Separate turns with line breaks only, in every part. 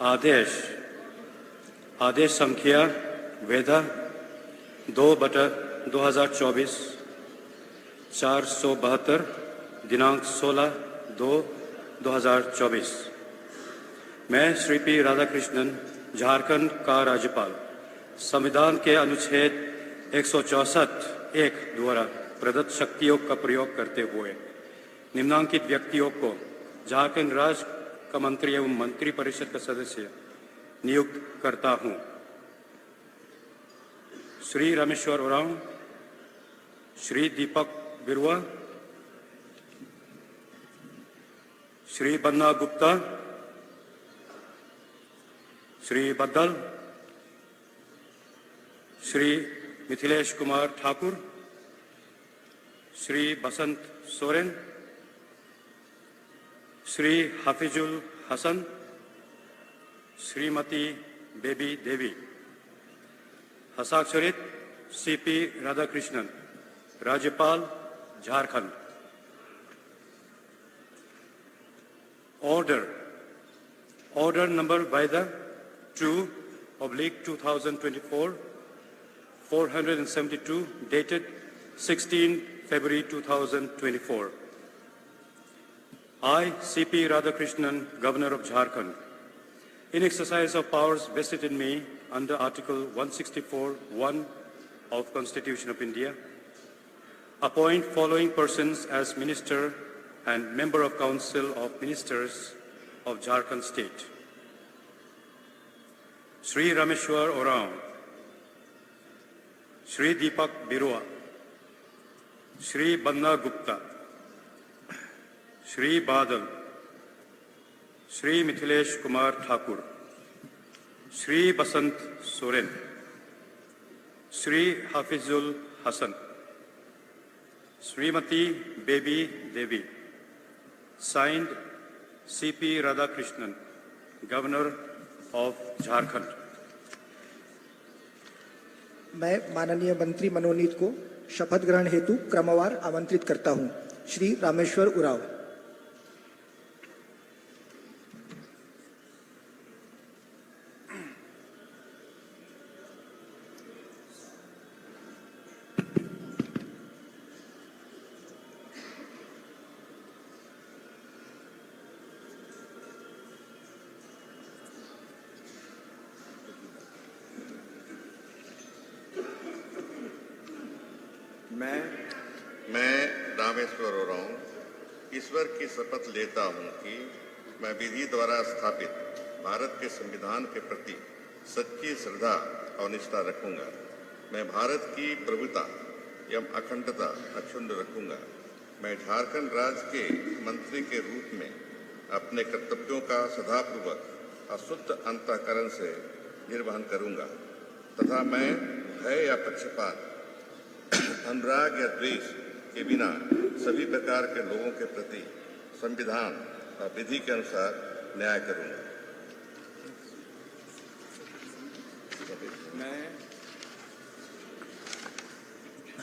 आदेश आदेश संख्या वेदा 2/2024 472 दिनांक 16/2/2024। मैं श्री पी राधाकृष्णन, झारखंड का राज्यपाल, संविधान के अनुच्छेद 164(1) द्वारा प्रदत्त शक्तियों का प्रयोग करते हुए निम्नांकित व्यक्तियों को झारखंड राज्य का मंत्री एवं मंत्रिपरिषद का सदस्य नियुक्त करता हूं। श्री रामेश्वर उरांव, श्री दीपक बिरुआ, श्री बन्ना गुप्ता, श्री बद्दल, श्री मिथिलेश कुमार ठाकुर, श्री बसंत सोरेन, श्री हाफिजुल हसन, श्रीमती बेबी देवी। हस्ताक्षरित सीपी राधाकृष्णन, राज्यपाल, Jharkhand. Order number Vaida 2/2024, 472, dated 16 February 2024. I, C.P. Radhakrishnan, Governor of Jharkhand, in exercise of powers vested in me under Article 164(1) of Constitution of India, appoint following persons as Minister and Member of Council of Ministers of Jharkhand State. Shri Rameshwar Oraon, Shri Deepak Birua, Shri Banna Gupta, Shri Badal, Shri Mithilesh Kumar Thakur, Shri Basant Soren, Shri Hafizul Hasan, Srimati Baby Devi. Signed, C.P. Radhakrishnan, Governor of Jharkhand.
मैं माननीय मंत्री मनोनीत को शपथ ग्रहण हेतु क्रमवार आमंत्रित करता हूं। श्री रामेश्वर उरांव।
मैं रामेश्वर उरांव ईश्वर की शपथ लेता हूं कि मैं विधि द्वारा स्थापित भारत के संविधान के प्रति सच्ची श्रद्धा और निष्ठा रखूंगा। मैं भारत की प्रभुता एवं अखंडता अक्षुण्ण रखूंगा। मैं झारखंड राज्य के मंत्री के रूप में अपने कर्तव्यों का सदापूर्वक और शुद्ध अंतःकरण से निर्वहन करूंगा तथा मैं भय या पक्षपात, अनुराग या द्वेष के बिना सभी प्रकार के लोगों के प्रति संविधान और विधि के अनुसार न्याय करूंगा।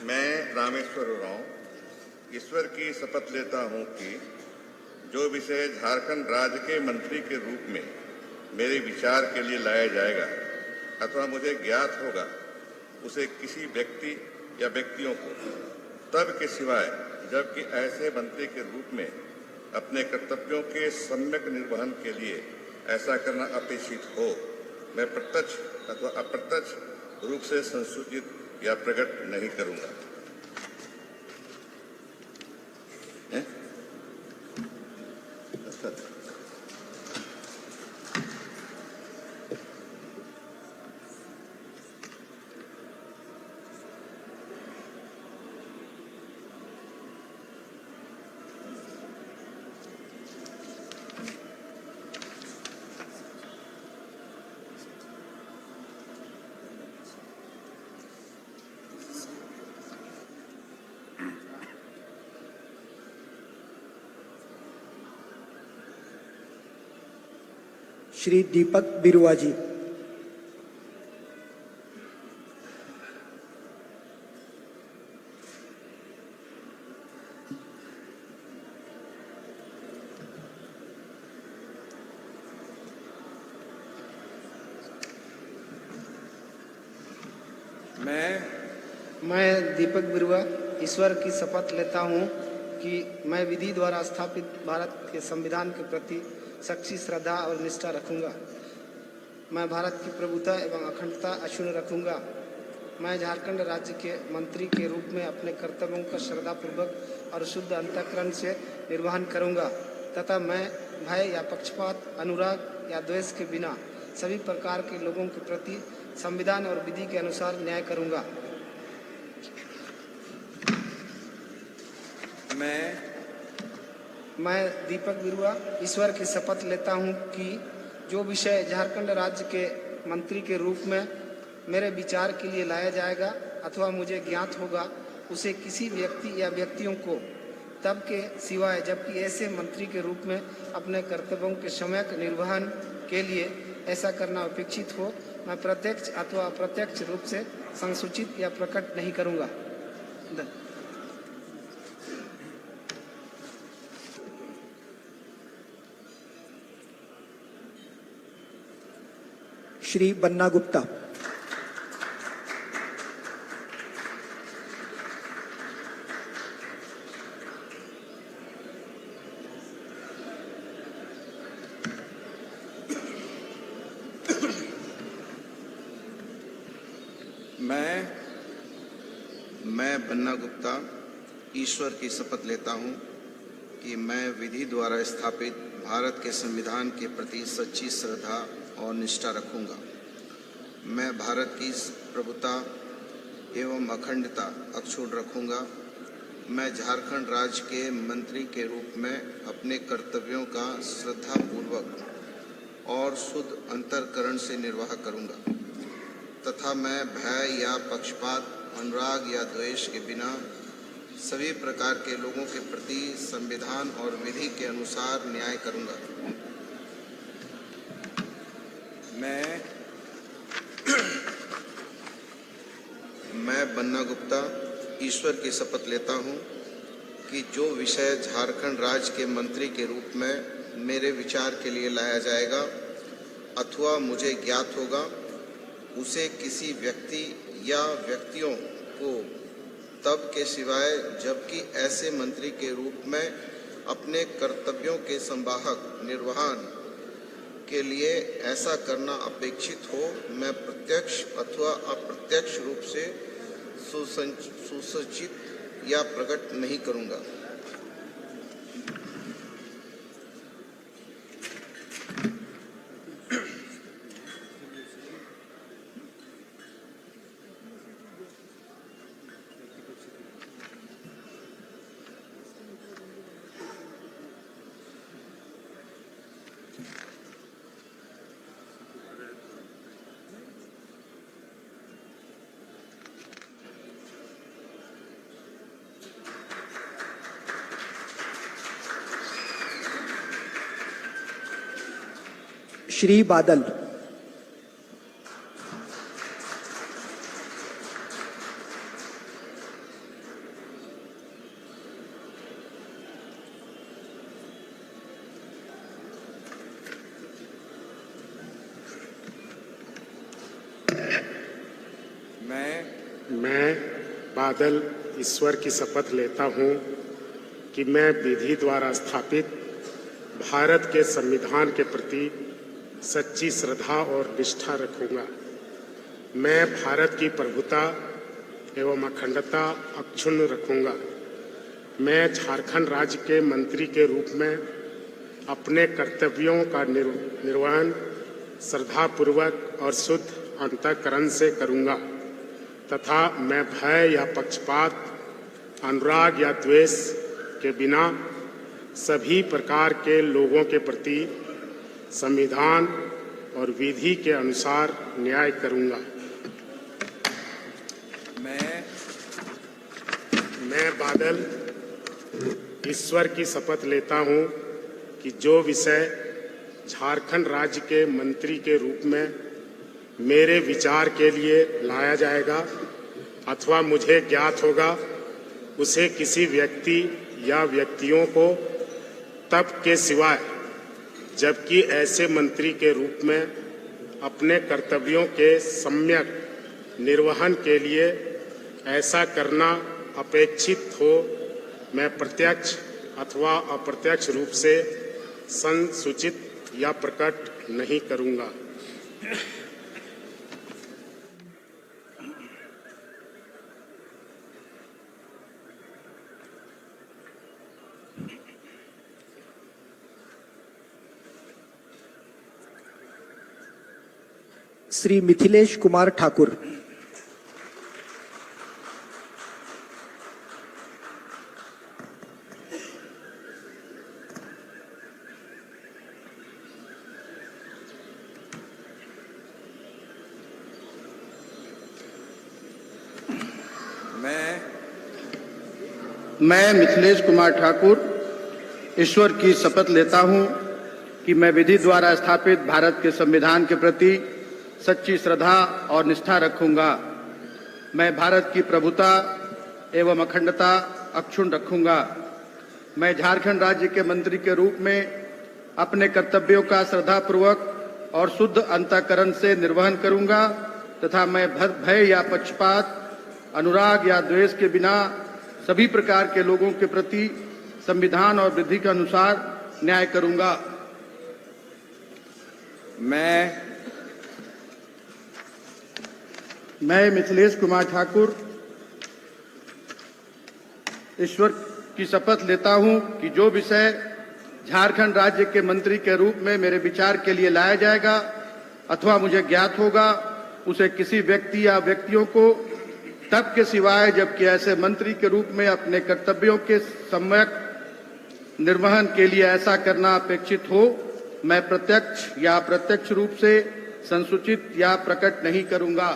मैं रामेश्वर उरांव ईश्वर की शपथ लेता हूं कि जो विषय झारखंड राज्य के मंत्री के रूप में मेरे विचार के लिए लाया जाएगा अथवा मुझे ज्ञात होगा, उसे किसी व्यक्ति या व्यक्तियों को तब के सिवाय जबकि ऐसे मंत्री के रूप में अपने कर्तव्यों के सम्यक निर्वहन के लिए ऐसा करना अपेक्षित हो, मैं प्रत्यक्ष अथवा अप्रत्यक्ष रूप से संसूचित या प्रकट नहीं करूंगा।
श्री दीपक बिरुआ जी।
मैं दीपक बिरुआ ईश्वर की शपथ लेता हूँ कि मैं विधि द्वारा स्थापित भारत के संविधान के प्रति सच्ची श्रद्धा और निष्ठा रखूंगा। मैं भारत की प्रभुता एवं अखंडता अक्षुण्ण रखूंगा। मैं झारखंड राज्य के मंत्री के रूप में अपने कर्तव्यों का श्रद्धापूर्वक और शुद्ध अंतःकरण से निर्वहन करूंगा तथा मैं भय या पक्षपात, अनुराग या द्वेष के बिना सभी प्रकार के लोगों के प्रति संविधान और विधि के अनुसार न्याय करूंगा। मैं दीपक बिरुआ ईश्वर की शपथ लेता हूं कि जो विषय झारखंड राज्य के मंत्री के रूप में मेरे विचार के लिए लाया जाएगा अथवा मुझे ज्ञात होगा, उसे किसी व्यक्ति या व्यक्तियों को तब के सिवाय जबकि ऐसे मंत्री के रूप में अपने कर्तव्यों के सम्यक निर्वहन के लिए ऐसा करना अपेक्षित हो, मैं प्रत्यक्ष अथवा अप्रत्यक्ष रूप से संसूचित या प्रकट नहीं करूंगा।
श्री बन्ना गुप्ता।
मैं बन्ना गुप्ता ईश्वर की शपथ लेता हूं कि मैं विधि द्वारा स्थापित भारत के संविधान के प्रति सच्ची श्रद्धा और निष्ठा रखूंगा। मैं भारत की प्रभुता एवं अखंडता अक्षुण्ण रखूंगा। मैं झारखंड राज्य के मंत्री के रूप में अपने कर्तव्यों का श्रद्धापूर्वक और शुद्ध अंतःकरण से निर्वाह करूंगा तथा मैं भय या पक्षपात, अनुराग या द्वेष के बिना सभी प्रकार के लोगों के प्रति संविधान और विधि के अनुसार न्याय करूंगा। मैं बन्ना गुप्ता ईश्वर की शपथ लेता हूं कि जो विषय झारखंड राज्य के मंत्री के रूप में मेरे विचार के लिए लाया जाएगा अथवा मुझे ज्ञात होगा, उसे किसी व्यक्ति या व्यक्तियों को तब के सिवाय जबकि ऐसे मंत्री के रूप में अपने कर्तव्यों के संवाहक निर्वहन के लिए ऐसा करना अपेक्षित हो, मैं प्रत्यक्ष अथवा अप्रत्यक्ष रूप से सुसूचित या प्रकट नहीं करूंगा।
श्री बादल।
मैं बादल ईश्वर की शपथ लेता हूं कि मैं विधि द्वारा स्थापित भारत के संविधान के प्रति सच्ची श्रद्धा और निष्ठा रखूंगा। मैं भारत की प्रभुता एवं अखंडता अक्षुण्ण रखूंगा। मैं झारखंड राज्य के मंत्री के रूप में अपने कर्तव्यों का निर्वहन श्रद्धापूर्वक और शुद्ध अंतःकरण से करूंगा तथा मैं भय या पक्षपात, अनुराग या द्वेष के बिना सभी प्रकार के लोगों के प्रति संविधान और विधि के अनुसार न्याय करूंगा। मैं बादल ईश्वर की शपथ लेता हूं कि जो विषय झारखंड राज्य के मंत्री के रूप में मेरे विचार के लिए लाया जाएगा अथवा मुझे ज्ञात होगा, उसे किसी व्यक्ति या व्यक्तियों को तब के सिवाय जबकि ऐसे मंत्री के रूप में अपने कर्तव्यों के सम्यक निर्वहन के लिए ऐसा करना अपेक्षित हो, मैं प्रत्यक्ष अथवा अप्रत्यक्ष रूप से संसूचित या प्रकट नहीं करूंगा।
श्री मिथिलेश कुमार ठाकुर।
मैं मिथिलेश कुमार ठाकुर ईश्वर की शपथ लेता हूं कि मैं विधि द्वारा स्थापित भारत के संविधान के प्रति सच्ची श्रद्धा और निष्ठा रखूंगा। मैं भारत की प्रभुता एवं अखंडता अक्षुण्ण रखूंगा। मैं झारखंड राज्य के मंत्री के रूप में अपने कर्तव्यों का श्रद्धापूर्वक और शुद्ध अंतःकरण से निर्वहन करूंगा तथा मैं भय या पक्षपात, अनुराग या द्वेष के बिना सभी प्रकार के लोगों के प्रति संविधान और विधि के अनुसार न्याय करूंगा। मैं मिथिलेश कुमार ठाकुर ईश्वर की शपथ लेता हूं कि जो विषय झारखंड राज्य के मंत्री के रूप में मेरे विचार के लिए लाया जाएगा अथवा मुझे ज्ञात होगा, उसे किसी व्यक्ति या व्यक्तियों को तब के सिवाय जबकि ऐसे मंत्री के रूप में अपने कर्तव्यों के सम्यक निर्वहन के लिए ऐसा करना अपेक्षित हो, मैं प्रत्यक्ष या अप्रत्यक्ष रूप से संसूचित या प्रकट नहीं करूंगा।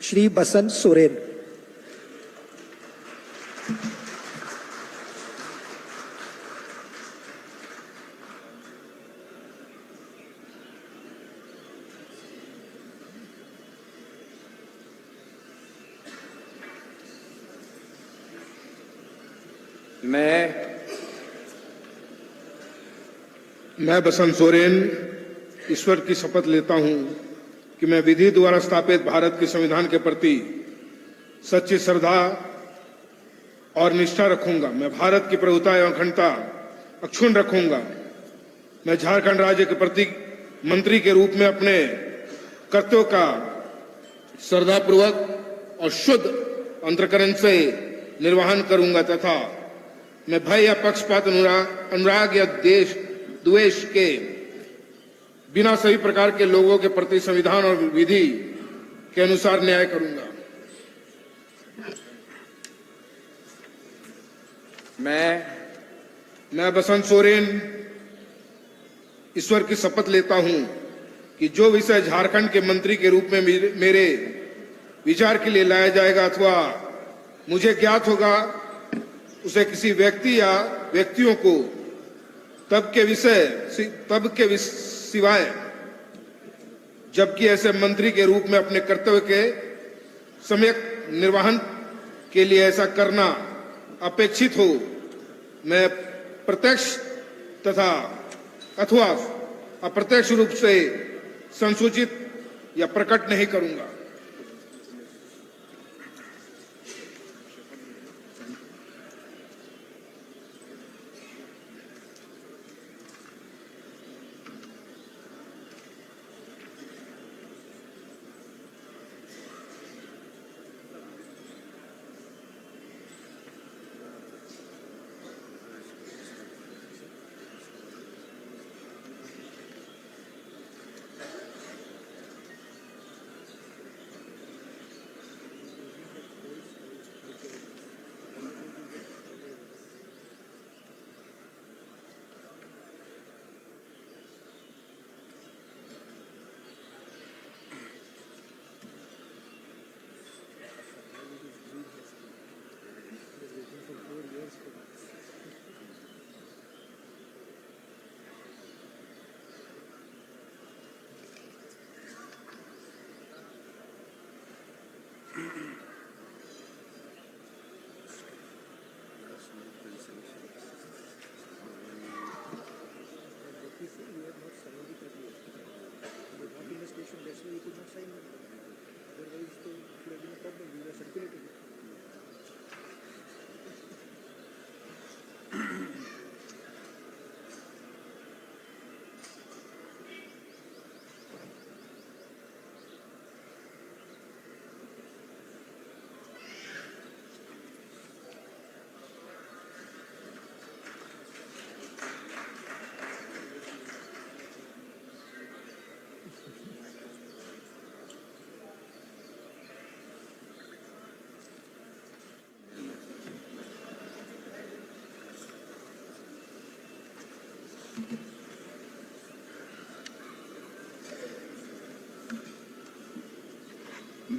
श्री बसंत सोरेन।
मैं बसंत सोरेन ईश्वर की शपथ लेता हूं कि मैं विधि द्वारा स्थापित भारत के संविधान के प्रति सच्ची श्रद्धा और निष्ठा रखूंगा। मैं भारत की प्रभुता एवं अखंडता अक्षुण्ण रखूंगा। मैं झारखंड राज्य के प्रति मंत्री के रूप में अपने कर्तव्यों का श्रद्धापूर्वक और शुद्ध अंतःकरण से निर्वहन करूंगा तथा मैं भय या पक्षपात, अनुराग या द्वेष के बिना सभी प्रकार के लोगों के प्रति संविधान और विधि के अनुसार न्याय करूंगा। मैं बसंत सोरेन ईश्वर की शपथ लेता हूं कि जो विषय झारखंड के मंत्री के रूप में मेरे विचार के लिए लाया जाएगा अथवा मुझे ज्ञात होगा, उसे किसी व्यक्ति या व्यक्तियों को तब के सिवाय जबकि ऐसे मंत्री के रूप में अपने कर्तव्य के सम्यक निर्वहन के लिए ऐसा करना अपेक्षित हो, मैं प्रत्यक्ष तथा अथवा अप्रत्यक्ष रूप से संसूचित या प्रकट नहीं करूंगा।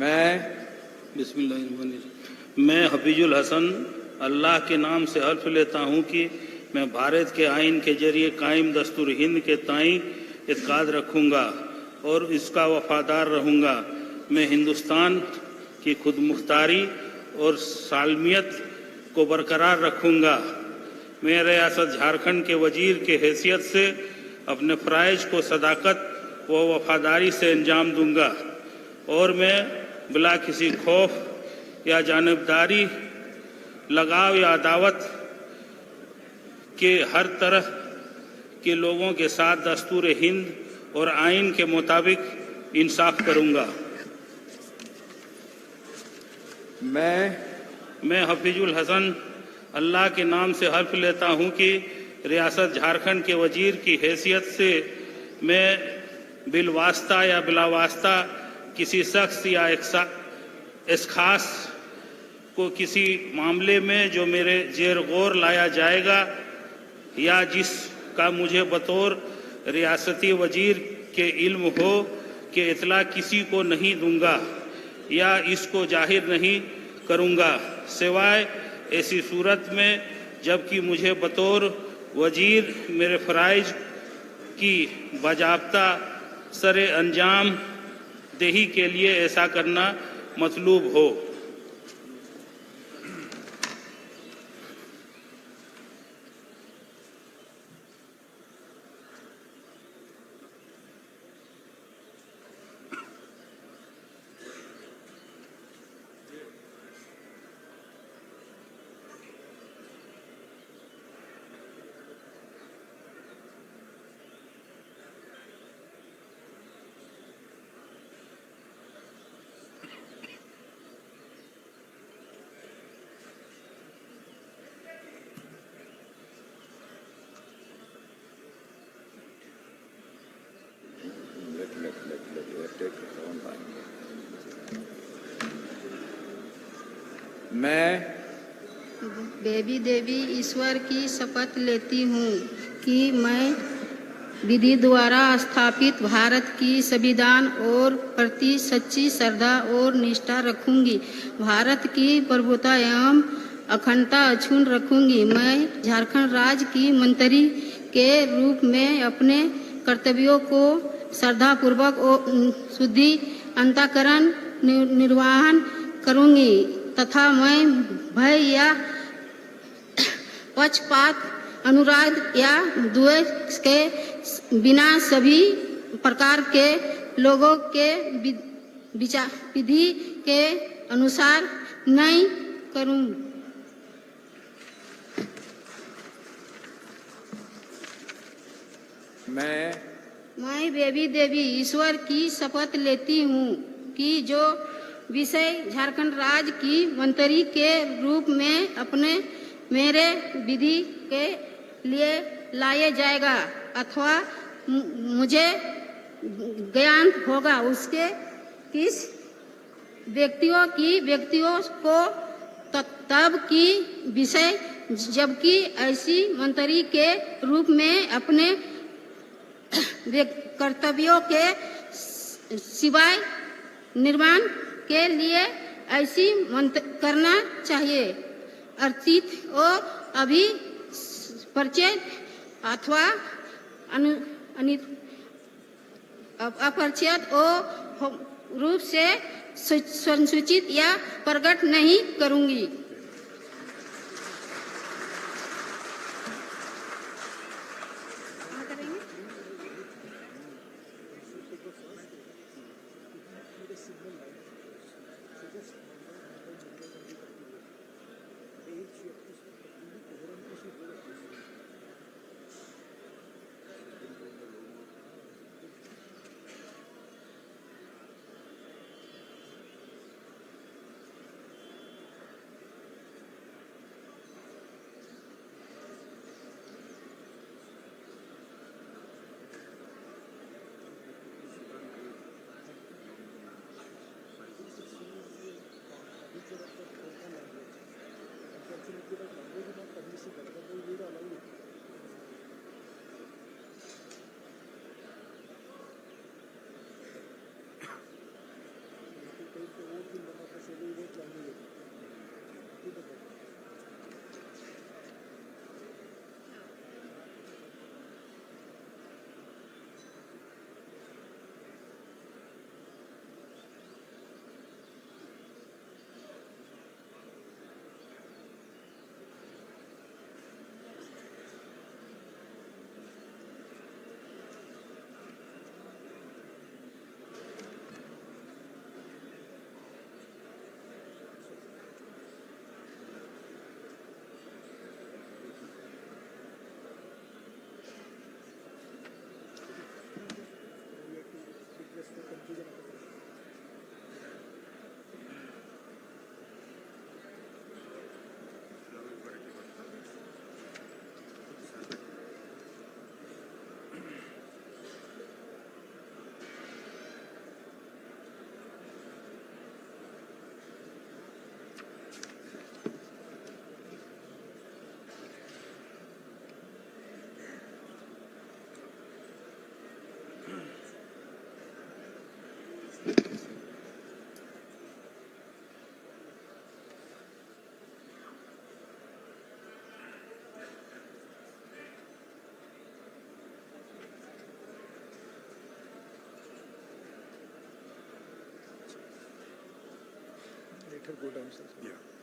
मैं हफीजुल हसन अल्लाह के नाम से हल्फ लेता हूँ कि मैं भारत के आइन के जरिए कायम दस्तूर हिंद के ताईं इत्काद रखूँगा और इसका वफादार रहूँगा। मैं हिंदुस्तान की खुद मुख्तारी और सालमियत को बरकरार रखूँगा। मैं रियासत झारखंड के वजीर के हैसियत से अपने फ़राइज़ को सदाकत व वफादारी से अंजाम दूँगा और मैं बिला किसी खौफ या जानिबदारी, लगाव या अदावत के हर तरह के लोगों के साथ दस्तूर हिंद और आइन के मुताबिक इंसाफ करूँगा। मैं हफीजुल हसन अल्लाह के नाम से हल्फ लेता हूँ कि रियासत झारखंड के वजीर की हैसियत से मैं बिलवास्ता या बिलावास्ता किसी शख्स या इस खास को किसी मामले में जो मेरे जेर गौर लाया जाएगा या जिसका मुझे बतौर रियासती वजीर के इल्म हो कि इतला किसी को नहीं दूंगा या इसको जाहिर नहीं करूंगा, सिवाय ऐसी सूरत में जबकि मुझे बतौर वजीर मेरे फ़राइज़ की बाज़ाब्ता सरे अंजाम देही के लिए ऐसा करना मतलूब हो।
मैं बेबी देवी ईश्वर की शपथ लेती हूँ कि मैं विधि द्वारा स्थापित भारत की संविधान और प्रति सच्ची श्रद्धा और निष्ठा रखूंगी। भारत की प्रभुता एवं अखंडता अक्षुण्ण रखूंगी। मैं झारखंड राज्य की मंत्री के रूप में अपने कर्तव्यों को श्रद्धापूर्वक और शुद्धि अंतःकरण निर्वहन करूंगी तथा मैं भय या पक्षपात, अनुराग या द्वेष के बिना सभी प्रकार के लोगों के विधि के अनुसार नहीं करूं। मैं बेबी देवी ईश्वर की शपथ लेती हूँ कि जो विषय झारखंड राज्य की मंत्री के रूप में अपने मेरे विधि के लिए लाया जाएगा अथवा मुझे ज्ञान होगा उसके किस व्यक्तियों को तब की विषय जबकि ऐसी मंत्री के रूप में अपने कर्तव्यों के सिवाय निर्माण के लिए ऐसी करना चाहिए। अर्चित और अभी परिचय अथवा अपरिचित रूप से संसूचित या प्रकट नहीं करूंगी।
Let her go downstairs.
Yeah.